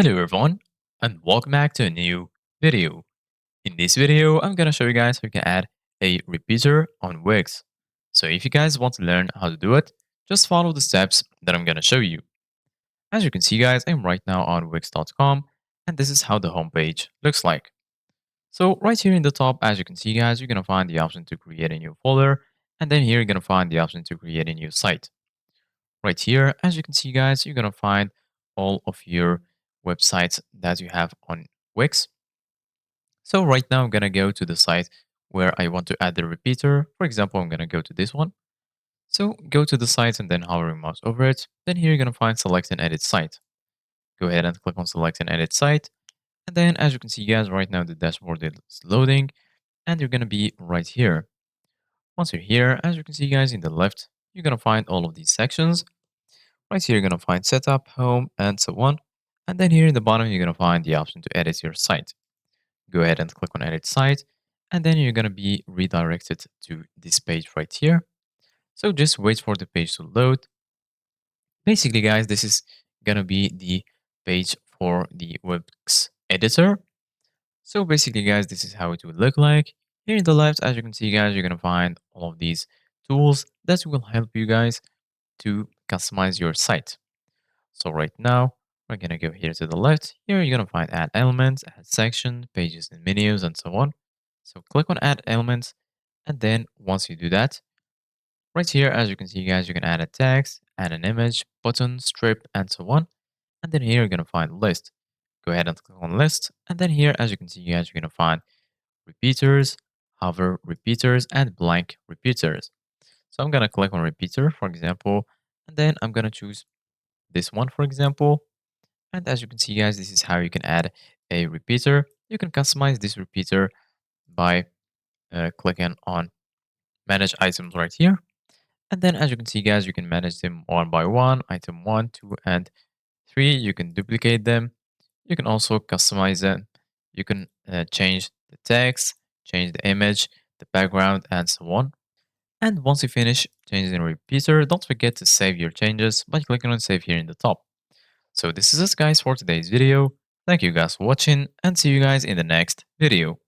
Hello everyone and welcome back to a new video. In this video, I'm gonna show you guys how you can add a repeater on Wix. So if you guys want to learn how to do it, just follow the steps that I'm gonna show you. As you can see guys, I'm right now on Wix.com and this is how the homepage looks like. So right here in the top, as you can see guys, you're gonna find the option to create a new folder, and then here you're gonna find the option to create a new site. Right here, as you can see guys, you're gonna find all of your websites that you have on Wix. So right now I'm gonna go to the site where I want to add the repeater. For example, I'm gonna go to this one. So go to the site and then hover your mouse over it. Then here you're gonna find select and edit site. Go ahead and click on select and edit site. And then as you can see guys, right now the dashboard is loading and you're gonna be right here. Once you're here, as you can see guys in the left, you're gonna find all of these sections. Right here, you're going to find setup, home, and so on. And then here in the bottom, you're going to find the option to edit your site. Go ahead and click on edit site. And then you're going to be redirected to this page right here. So just wait for the page to load. Basically, guys, this is going to be the page for the Wix editor. So basically, guys, this is how it would look like. Here in the left, as you can see, guys, you're going to find all of these tools that will help you guys to customize your site. So right now, we're going to go here to the left. Here you're going to find add elements, add section, pages and menus, and so on. So click on add elements. And then once you do that, right here, as you can see, guys, you can add a text, add an image, button, strip, and so on. And then here you're going to find list. Go ahead and click on list. And then here, as you can see, guys, you're going to find repeaters, hover repeaters, and blank repeaters. So I'm going to click on repeater, for example, and then I'm going to choose this one, for example. And as you can see, guys, this is how you can add a repeater. You can customize this repeater by clicking on manage items right here. And then as you can see, guys, you can manage them one by one, item 1, 2, and 3. You can duplicate them. You can also customize them. You can change the text, change the image, the background, and so on. And once you finish changing the repeater, don't forget to save your changes by clicking on save here in the top. So this is it guys for today's video. Thank you guys for watching and see you guys in the next video.